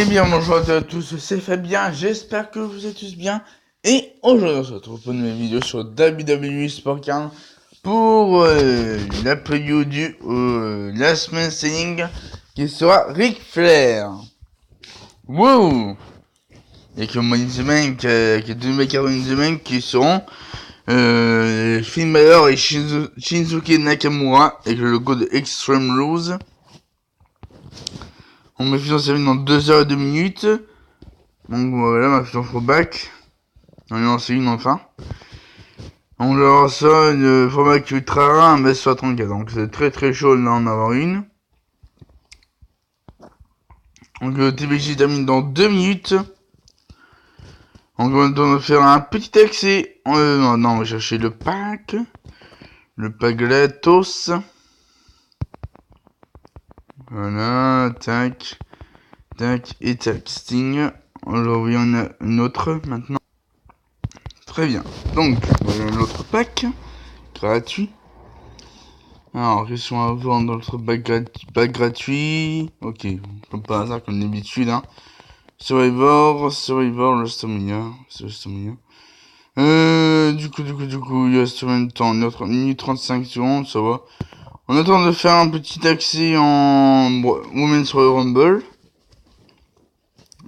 bien, bonjour à tous, c'est Fabien, j'espère que vous êtes tous bien. Et aujourd'hui, on se retrouve pour une nouvelle vidéo sur WWE Sport 15 pour la preview du Last Man Standing qui sera Ric Flair. Wow! Et comme une semaine, qui est deux mecs une semaine qui seront Finn Balor et Shinsuke Nakamura avec le logo de Extreme Rules. On me fait en dans 2 heures et 2 minutes. Donc voilà, ma fusion for back. On en lance une enfin. On leur ça le format qui ultra rare, un best 34. Donc c'est très très chaud là en avoir une. Donc le TBJ termine dans 2 minutes. Donc on va faire un petit accès. Non, on va chercher le pack. Le pack gratos. Voilà, tac. Tac et tac. Sting. On va envoyer une autre maintenant. Très bien. Donc, voilà l'autre pack. Gratuit. Alors, question à vendre dans notre bac gratuit. Ok, comme par hasard, comme d'habitude. Hein. Survivor, WrestleMania. Du coup, il reste combien de temps? Notre minute 35 secondes, ça va. On attend de faire un petit accès en Women's Royal Rumble.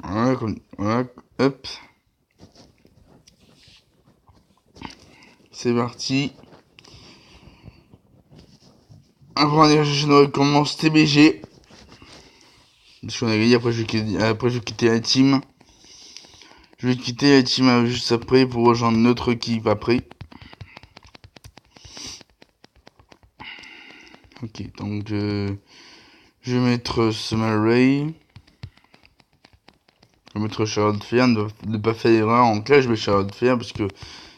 Voilà, hop. C'est parti. Après, on recommence TBG. Parce qu'on a gagné, après je vais quitter la team. Je vais quitter la team juste après pour rejoindre notre équipe après. Ok, donc je vais mettre Summer Rae. Je vais mettre Charlotte Flair, ne pas faire l'erreur. Donc là, je mets Charlotte Flair parce que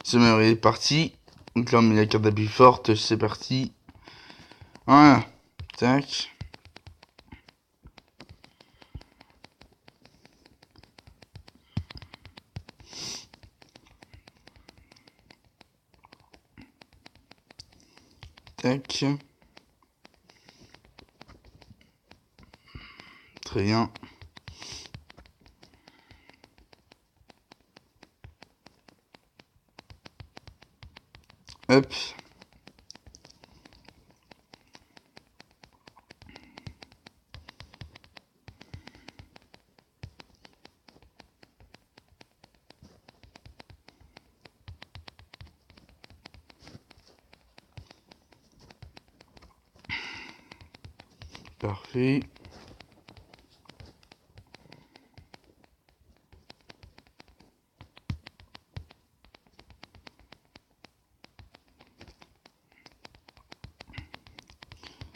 Summer Rae est parti. Donc là, on met la carte d'appui forte, c'est parti. Voilà, tac. Tac. Très bien. Hop. Parfait.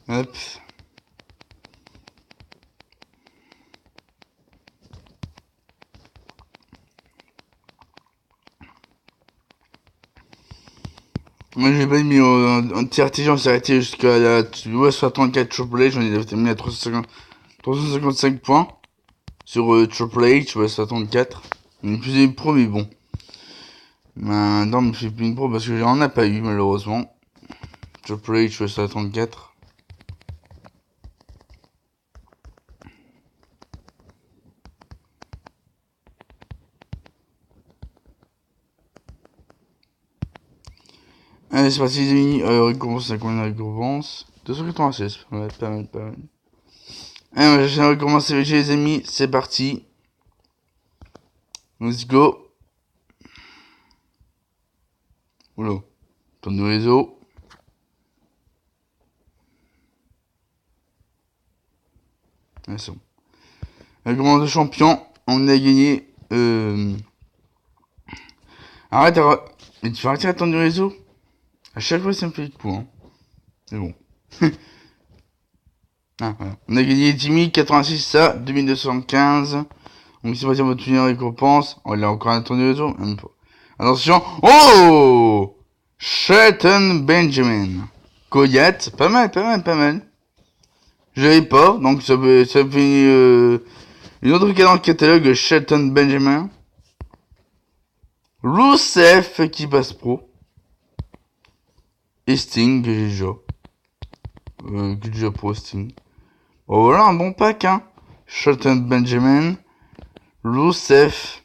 Hop. Moi j'ai pas mis en TRT, j'en suis arrêté jusqu'à la US64 Triple H, j'en ai mis à 355 points sur Triple H, US64. Il me faisait une pro, mais bon. Maintenant, il me fait plus une pro parce que j'en ai pas eu malheureusement. Triple H, US64. Allez, c'est parti les amis, récompense, c'est combien de récompense? 296, pas mal. Allez, j'ai recommencé avec les amis, c'est parti. Let's go. Oula, tourne de réseau. Ah, c'est bon. Recommence de champion, on a gagné. Arrête, mais tu vas arrêter d'attendre du réseau? À chaque fois, ça me fait le coup, hein. C'est bon. Ah, voilà. On a gagné 10 086 à 2215. Donc, c'est parti, on va tenir la récompense. On l'a encore attendu le réseau. Attention. Oh! Shelton Benjamin. Goliath. Pas mal. Je l'avais pas. Donc, ça fait une autre carte dans le catalogue. Shelton Benjamin. Rusev qui passe pro. Et Sting que j'ai déjà pro Sting. Oh, voilà un bon pack, hein. Shelton Benjamin. Rusev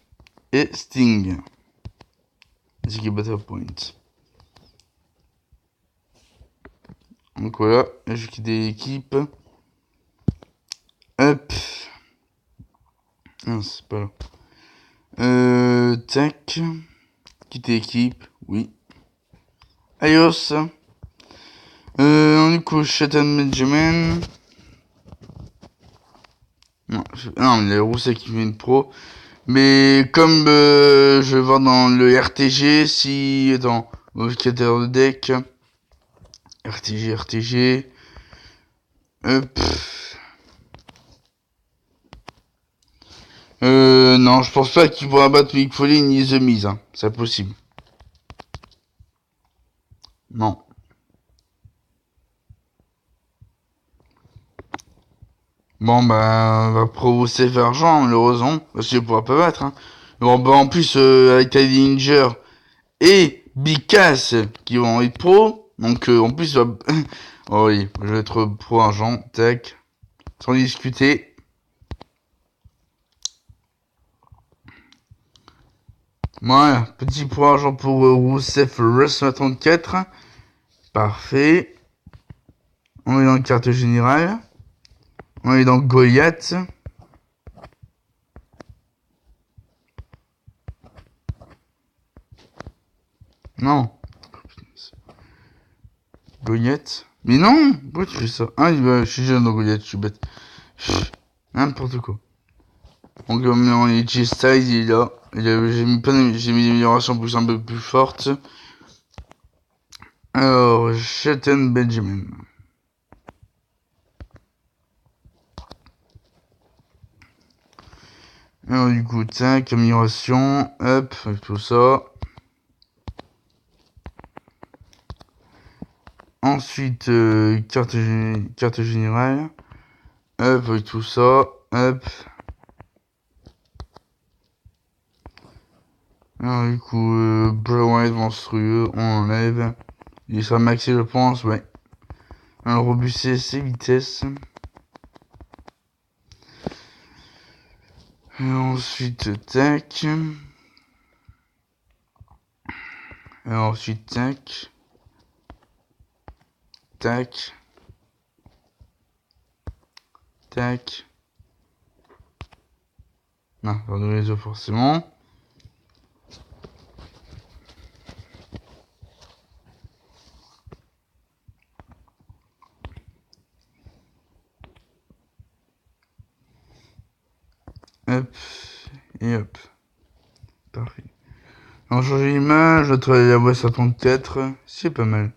et Sting. C'est Battle Point. Donc voilà, je quitte l'équipe. Hop. Non, c'est pas là. Tac. Quitter l'équipe, oui. Ayos. Du coup, Shelton Benjamin. Non, mais les Rousseau qui viennent pro. Mais comme je vais voir dans le RTG, si dans modificateur de deck, RTG, non, je pense pas qu'il pourra battre Mick Foley ni The Miz, hein. C'est impossible. Non. Bon, bah, on va provoquer argent, malheureusement, parce qu'il pourra pas battre, hein. Bon, bah, en plus, avec Teddy Inger et Big Cass qui vont être pro, donc, en plus, oh oui, je vais être pro argent, tac, sans discuter. Voilà, petit pro argent pour Rousseff Russell 34. Parfait. On est dans la carte générale. On est dans Goliath. Non. Goliath. Mais non. Pourquoi tu fais ça? Ah, bah, je suis jeune dans Goliath, je suis bête. N'importe quoi. Donc on est G-Styles, il est là. J'ai mis des améliorations plus un peu plus fortes. Alors, Shelton Benjamin. Alors du coup, tac, amélioration, hop, avec tout ça. Ensuite, carte générale. Hop, avec tout ça, hop. Alors du coup, Bray Wyatt monstrueux, on enlève. Il sera maxé, je pense, ouais. Alors, robustesse, c'est vitesse. Et ensuite, tac. Et ensuite, tac. Tac. Tac. Non, pas de réseau forcément. Hop. Et hop. Parfait. Alors, changer l'image, je vais travailler la voix 54. C'est pas mal.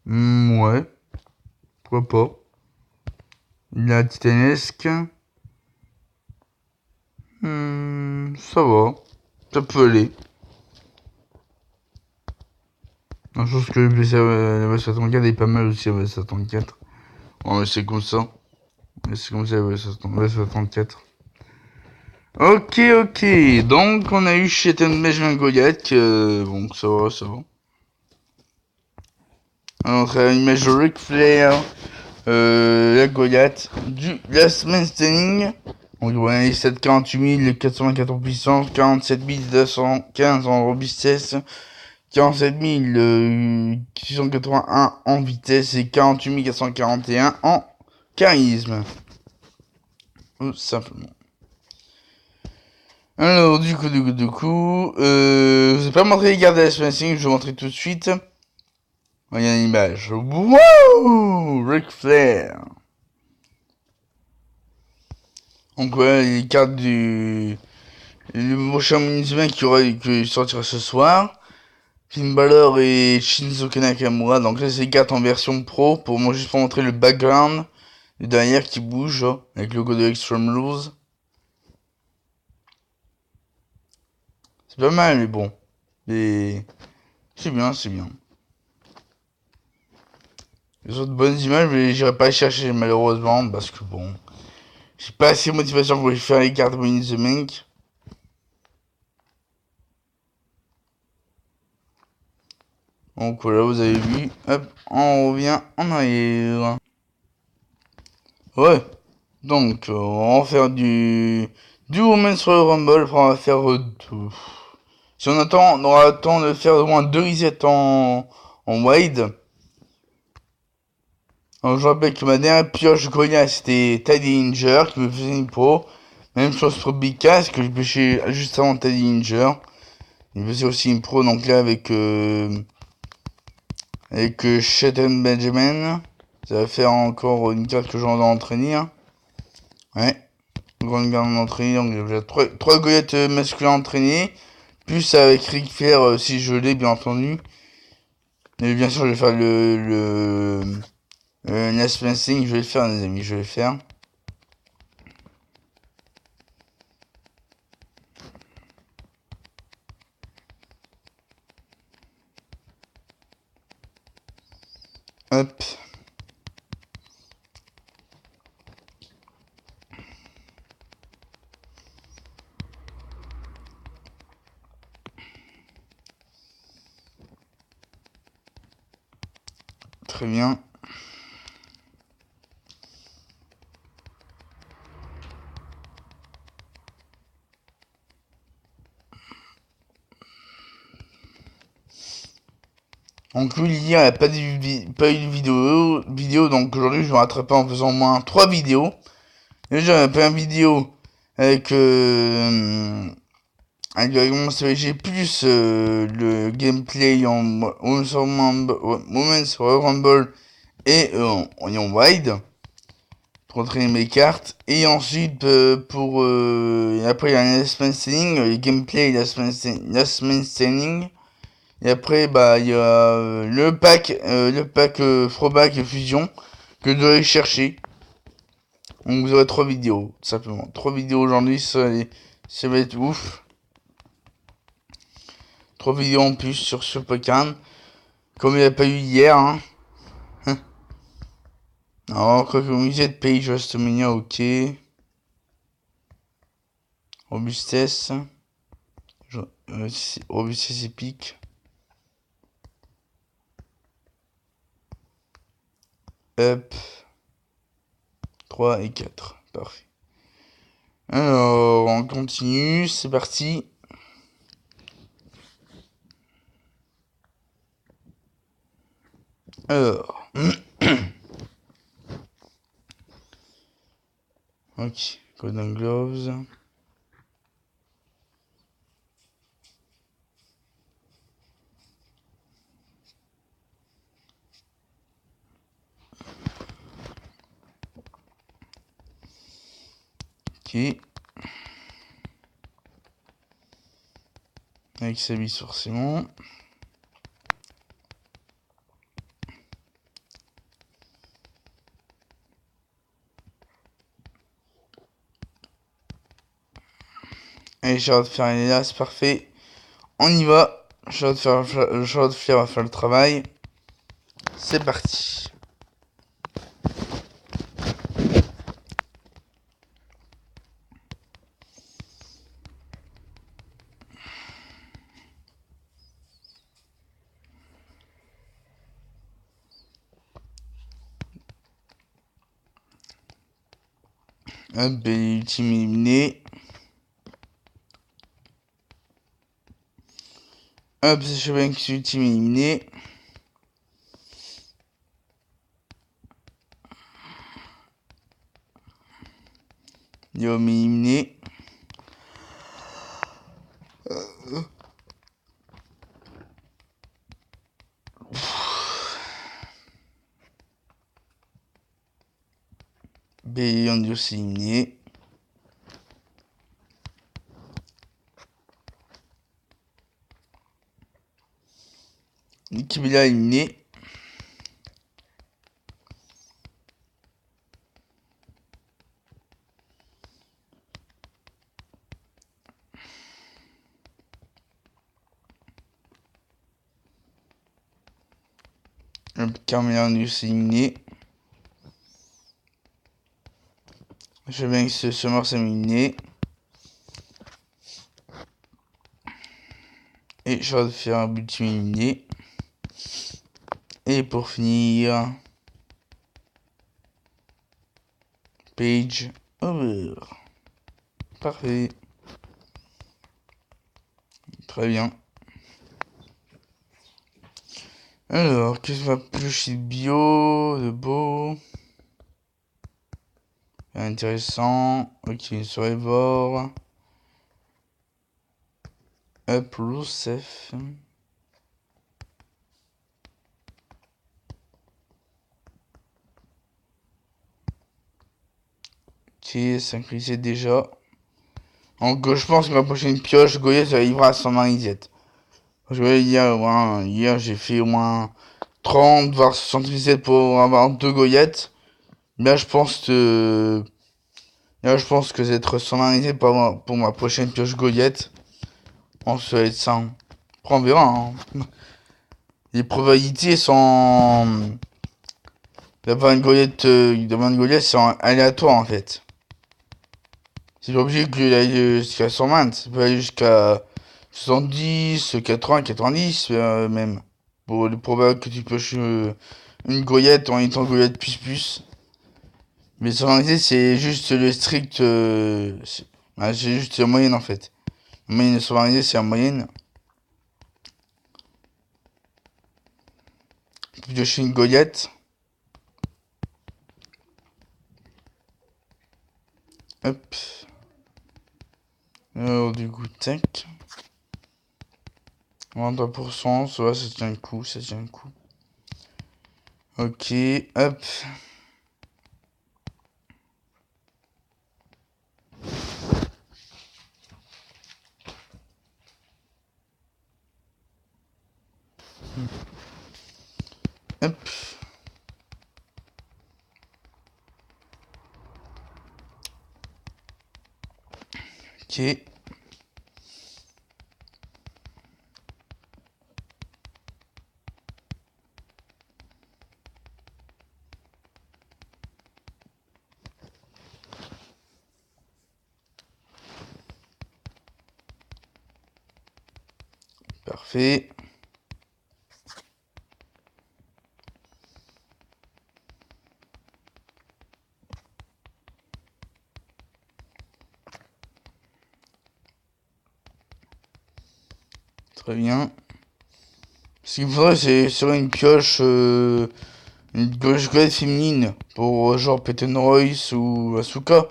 Ouais. Pourquoi pas. La titanesque. Ça va. Ça peut aller. Je pense que la voix 54 est pas mal aussi, la voix 54. Bon, mais c'est comme ça. C'est comme ça, la voix 54. Ok. Donc, on a eu Shelton Benjamin Goliath. Bon, ça va. Alors, on a une image de Ric Flair. La Goliath du Last Man Standing. Donc, on a les 748 424 en puissance, 47 215 en robustesse, 47 681 en vitesse et 48 441 en charisme. Tout simplement. Alors, du coup, je vais pas montrer les gardes de Last Man Standing, je vais vous montrer tout de suite. Regarde l'image. Wow! Ric Flair. Donc ouais, les cartes du prochain mini qui sortira ce soir. Finn Balor et Shinzo Nakamura. Donc là, c'est les cartes en version pro pour moi juste pour montrer le background et derrière qui bouge avec le logo de Extreme Rules. C'est pas mal, mais bon. Et c'est bien. Les autres bonnes images, mais j'irai pas les chercher malheureusement parce que bon, j'ai pas assez de motivation pour faire les cartes Winnie the Bank. Donc voilà, vous avez vu. Hop, on revient en arrière. Ouais. Donc, on va faire du du Women's Royal Rumble. Après, on va faire si on attend, on aura le temps de faire au moins 2 resets en wide. Alors, je rappelle que ma dernière pioche Goya c'était Teddy Inger qui me faisait une pro. Même chose pour Big Cass que je pêchais juste avant Teddy Inger. Il faisait aussi une pro donc là avec Shelton Benjamin. Ça va faire encore une carte que j'en dois entraîner. Hein. Ouais. Grande gamme d'entraîner, donc j'ai 3 goyettes masculins entraînés. Plus avec Ric Flair si je l'ai bien entendu. Et bien sûr je vais faire le Last Passing, je vais le faire les amis, je vais le faire. Hop. Très bien. Donc lui hier il n'a pas eu de vidéo, donc aujourd'hui je vais rattraper en faisant au moins 3 vidéos. Déjà j'ai fait une vidéo avec mon CVG plus le gameplay en Women's Royal Rumble et en wide pour entraîner mes cartes. Et ensuite après il y a un last man standing, le gameplay last man standing. Et après bah il y a le pack throwback et fusion que je dois aller chercher. Donc vous aurez 3 vidéos, tout simplement. 3 vidéos aujourd'hui, ça va être ouf. 3 vidéos en plus sur Pokémon. Comme il n'y a pas eu hier, hein. Alors, quoi que musée de Page WrestleMania, ok. Robustesse. Robustesse épique. Up. 3 et 4. Parfait. Alors, on continue, c'est parti. Alors. Ok, Golden Gloves. Ok. Avec sa bise forcément. Allez, j'ai hâte de faire une là, c'est parfait. On y va. J'ai hâte de faire le travail. C'est parti. Hop, ultime éliminé. Hop, c'est Chevin qui est ultime éliminé. Yom éliminé. Bélion aussi éliminé. Nikibila éliminé. Carmelian aussi éliminé. Je viens que ce morceau éliminé. Et je vais faire un but éliminé. Et pour finir, Page over. Parfait. Très bien. Alors, qu'est-ce qu'on va piocher de bio, de beau? Intéressant. Ok, survivor. Up, Lucef. Ok, synchronisé déjà. Donc, je pense que la prochaine pioche, Goyette arrivera à 127. Je vais dire, hier j'ai fait au moins 30, voire 77 pour avoir 2 Goyettes. Là, je pense que c'est être 127 pour ma prochaine pioche Goyette. On se va être 100. Après, on verra. Hein. Les probabilités sont. D'avoir une Goyette, c'est aléatoire en fait. C'est pas obligé que j'aille jusqu'à 120, ça peut aller jusqu'à 70, 80, 90 même. Pour le probable que tu pioches une Goyette en étant Goyette plus. Mais 120, c'est juste le strict. C'est juste la moyenne en fait. La moyenne de 120, c'est la moyenne. Tu pioches une Goyette. Hop. Alors, du coup, tac. 23%, ça va, ça tient le coup, ça tient le coup. Ok, hop. Hop. Ok. Parfait. Très bien. Ce qu'il faudrait, c'est sur une pioche Goyette féminine pour genre Peyton Royce ou Asuka.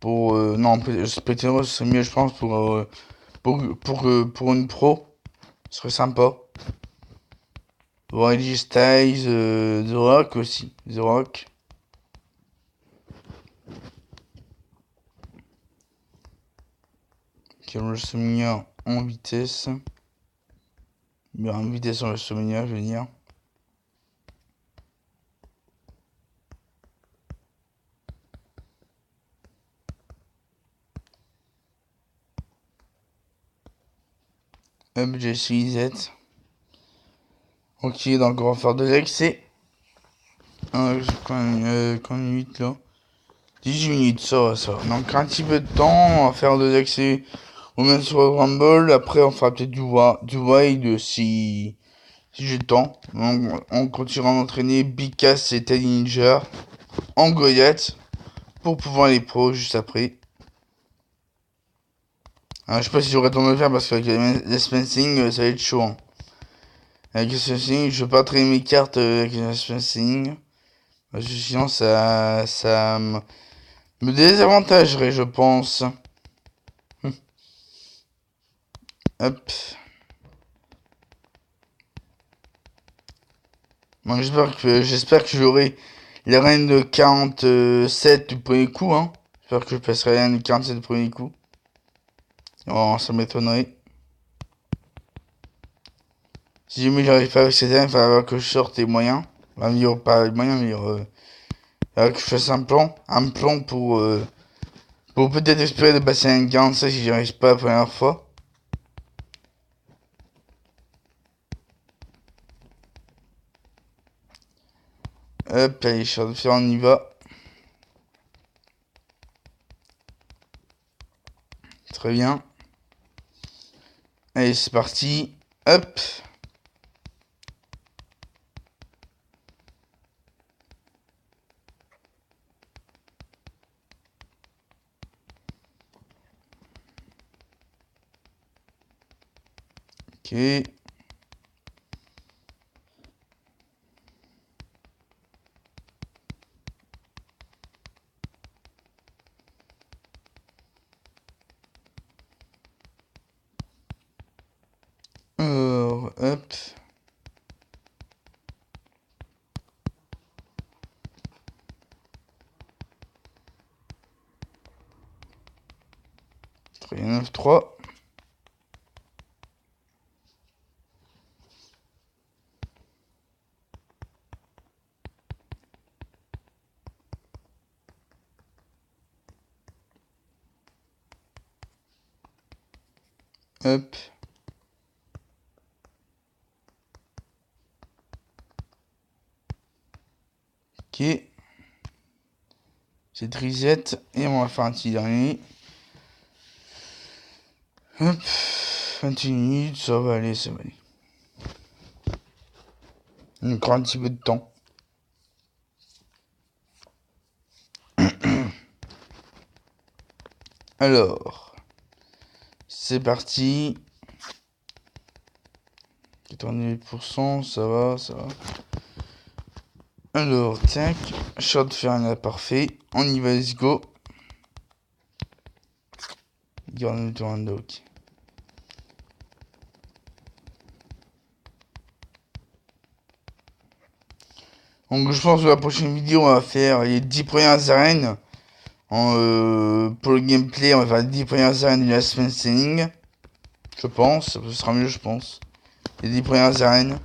Pour non, Peyton Royce c'est mieux, je pense, pour une pro. Ce serait sympa. Pour AJ Styles, The Rock aussi. The Rock. Qui a WrestleMania en vitesse. Mais en vitesse en WrestleMania, je veux dire. Hop, j'ai Z. Ok, donc on va faire de l'excès. Quand 8 là. 18 minutes, ça va, ça va. Donc un petit peu de temps, on va faire de l'excès. On met sur le Rumble, après on fera peut-être du wide si j'ai le temps. Donc, on continuera d'entraîner Bikas et Teddy Ninja en Goyette pour pouvoir les pros juste après. Alors, je sais pas si j'aurai le temps de le faire parce qu'avec les spacing, ça va être chaud. Hein. Avec le spacing, je veux pas traîner mes cartes avec le spacing. Parce que sinon, ça me désavantagerait, je pense. Hop. Bon, j'espère que j'aurai les reines de 47 du premier coup. Hein. J'espère que je passerai les reines de 47 du premier coup. Oh, ça m'étonnerait. Si jamais j'arrive pas avec cette année, il va falloir que je sorte les moyens. Enfin, pas les moyens, mais il va falloir que je fasse un plan. Un plan pour peut-être espérer de passer un 45 si j'y arrive pas la première fois. Hop, allez, on y va. Très bien. Allez, c'est parti. Hop. Ok. Hop. Très 9, 3. Hop. Ok. C'est reset. Et on va faire un petit dernier. Hop. 21 minutes, ça va aller, ça va aller. Encore un petit peu de temps. Alors. C'est parti. 88%, ça va, ça va. Alors, tac. Short faire un parfait. On y va, let's go. Garde le tour ok. Donc je pense que la prochaine vidéo on va faire les 10 premières arènes. Pour le gameplay on va faire les 10 premières arènes de la semaine standing. Je pense, ce sera mieux je pense. Les 10 premières arènes.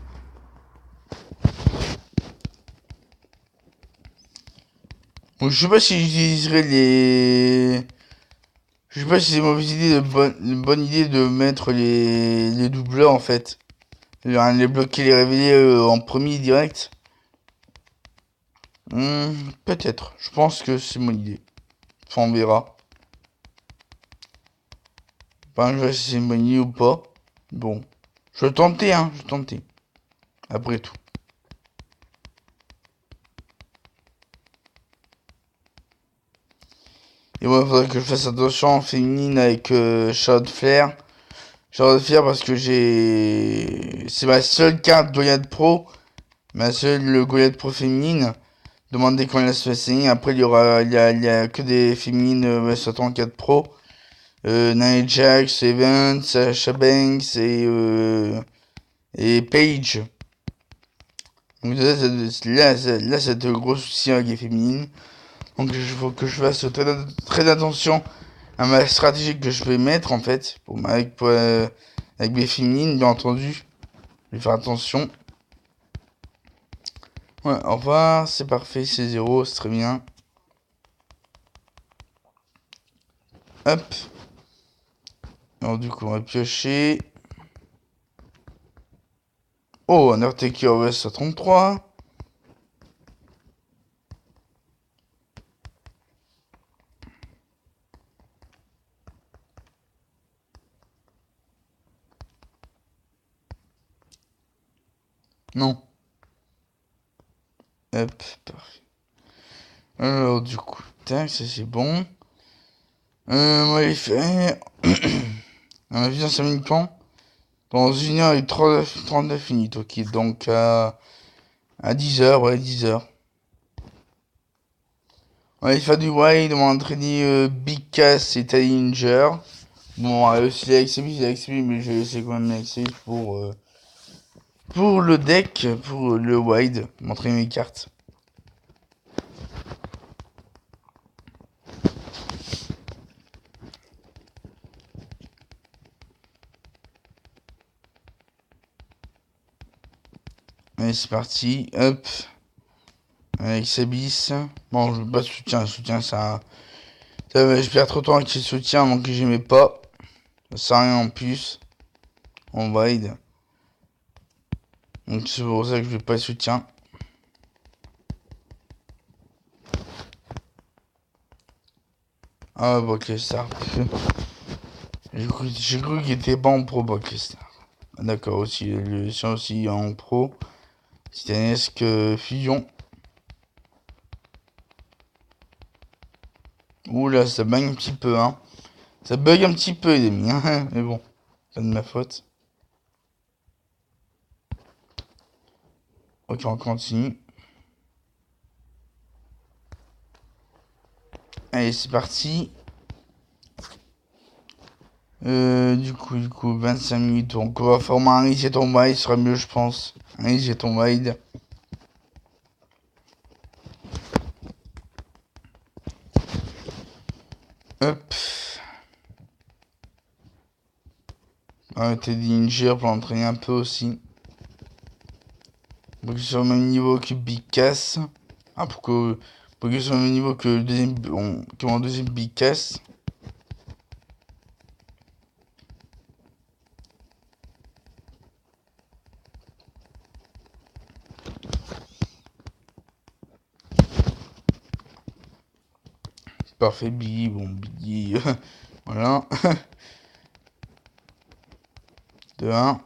Donc je sais pas si j'utiliserai les... Je sais pas si c'est une mauvaise idée, une bonne idée de mettre les doubleurs en fait. Les bloquer, les révéler en premier direct. Peut-être. Je pense que c'est mon idée. Enfin, on verra. Enfin, je sais pas si c'est une bonne idée ou pas. Bon. Je vais tenter, hein. Je vais tenter. Après tout. Et moi, il faudrait que je fasse attention en féminine avec Charlotte Flair. Charlotte Flair parce que j'ai... C'est ma seule carte Goliath Pro. Ma seule Goliath Pro féminine. Demandez quand elle se fait saigner. Après, il y a que des féminines sur 34 Pro. Nia Jax, Evans, Sasha Banks et Paige. Donc là, c'est un gros souci avec les féminines. Donc il faut que je fasse très attention à ma stratégie que je vais mettre en fait. Avec mes féminines, bien entendu. Je vais faire attention. Ouais, au revoir, c'est parfait, c'est 0, c'est très bien. Hop. Alors du coup, on va piocher. Oh, Undertaker vs 33. Non. Hop, parfait. Alors du coup, tac, ça c'est bon. On va les faire. On va faire 5 minutes temps. Dans 1 heure et 39 minutes, ok. Donc à 10h, ouais, 10h. On va faire du wide, on va entraîner Big Cass et Tallinger. Bon, aussi l'XB, mais je vais essayer quand même l'XB pour le deck, pour le wide, m'entraîner mes cartes. Allez, c'est parti, hop. Avec Sabis. Bon, je veux pas de soutien, ça je perds trop de temps avec ce soutien, donc j'aimais pas. Ça sert à rien en plus. On wide. Donc c'est pour ça que je vais pas de soutien. Ah, Brockestar. J'ai cru qu'il était pas en pro, Brockestar. D'accord, aussi, le sien aussi en pro. Titanesque Fusion. Oula, ça bug un petit peu, hein. Ça bug un petit peu, les amis, hein. Mais bon, c'est de ma faute. Ok, on continue. Allez, c'est parti. Du coup, 25 minutes. Donc, on va former un reset ton mail, ce sera mieux, je pense. Un reset ton mail. Hop. T'es Ninja pour l'entraîner un peu aussi. Pour qu'il soit au même niveau que Big Cass. Ah, pour qu'il soit au même niveau que le deuxième, que mon deuxième Big Cass. Parfait, Biggie. Bon, Biggie. Voilà. De 1.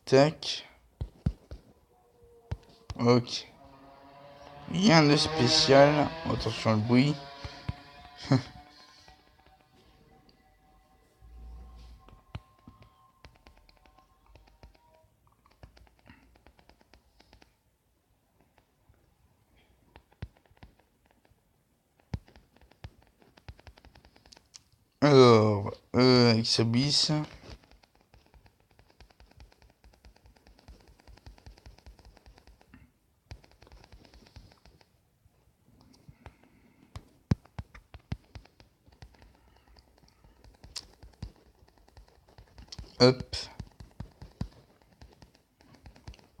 Tac. Ok. Rien de spécial. Attention le bruit. Alors, avec ce bis. Hop.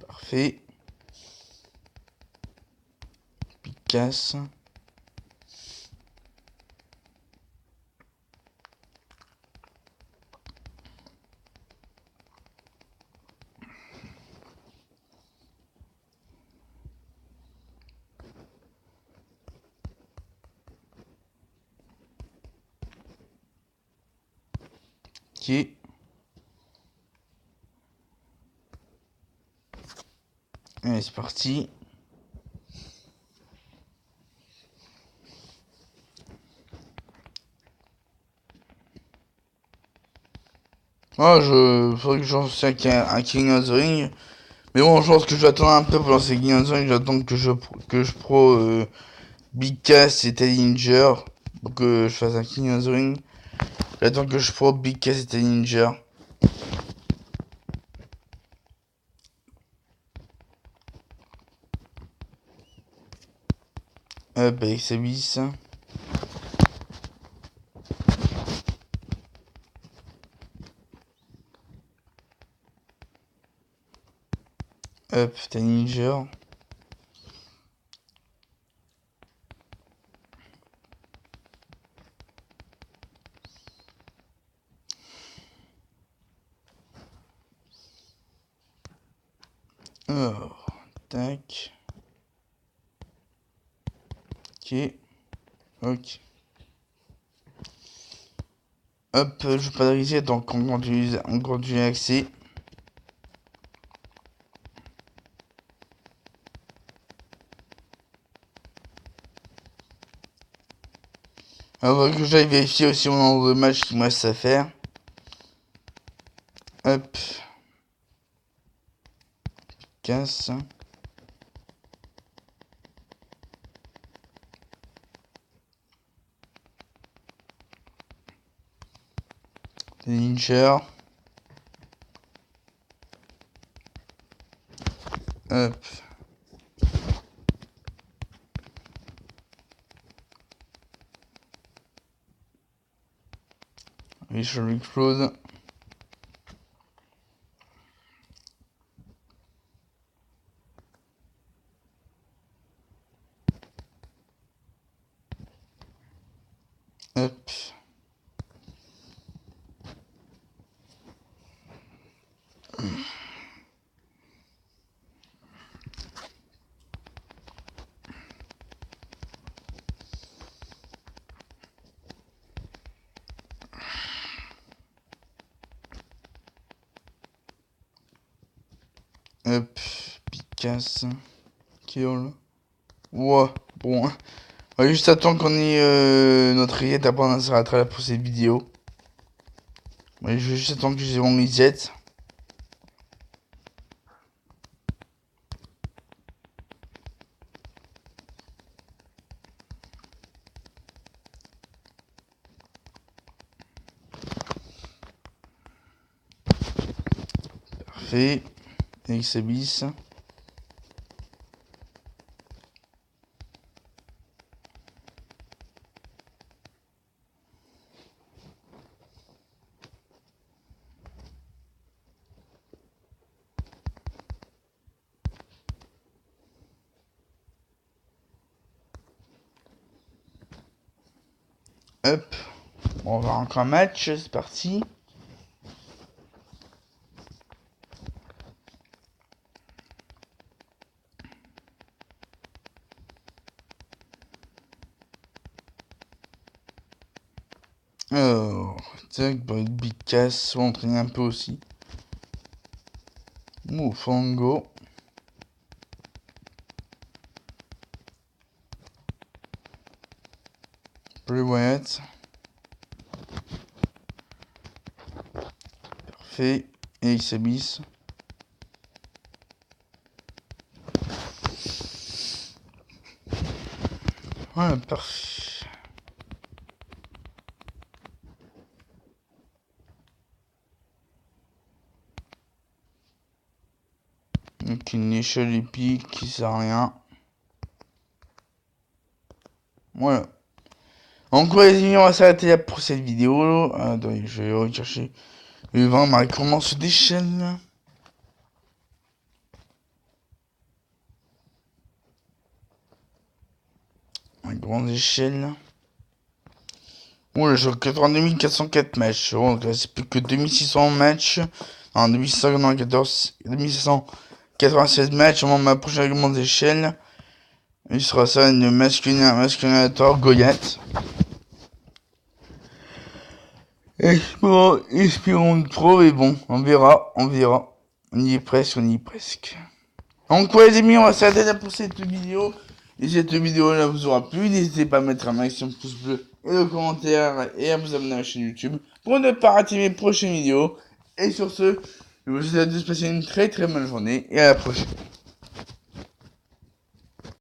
Parfait. Picasse. Ok. Allez, c'est parti. Oh, faudrait que j'en fasse un King of the Ring. Mais bon, je pense que je vais attendre un peu pour lancer King of the Ring. J'attends que je pro Big Cass et Teddy Ninja. Pour que je fasse un King of the Ring. J'attends que je pro Big Cass et Teddy Ninja. Hop, avec ses bis. Hop, Teddy Ninja. Alors, tac. Ok. Ok. Hop, je vais pas de reset, donc on continue accès. Alors que j'aille vérifier aussi mon nombre de matchs qu'il me reste à faire. Hop. Casse. Ninja. Hop. Visual Explode. Hop. Hop. Picasse. Kill. Ouah. Bon. On va juste attendre qu'on ait notre rillette, après on sera à travers pour cette vidéo. Ouais, je vais juste attendre que j'ai mon reset. Parfait. XBis. Hop. On va encore un match, c'est parti. Alors, tac, Big Cass, on va entraîner un peu aussi. Fango. Blue Wyatt. Parfait. Et XBis. Voilà, parfait. Donc une échelle épique qui sert à rien. Voilà. Donc les amis, on va s'arrêter là pour cette vidéo. Attendez, je vais rechercher le 20 ma commence d'échelle. La grande échelle. Bon, là, j'ai 82 404 matchs. Bon, donc là, c'est plus que 2600 matchs. En 2696 matchs avant ma prochaine grande d'échelle. Il sera ça une masculinator Goliath. Espérons trop, mais bon, on verra. On y est presque. Donc ouais les amis, on va s'arrêter là pour cette vidéo. Et si cette vidéo là vous aura plu, n'hésitez pas à mettre un maximum de pouce bleu et de commentaires et à vous abonner à la chaîne YouTube pour ne pas rater mes prochaines vidéos. Et sur ce, je vous souhaite de passer une très bonne journée et à la prochaine.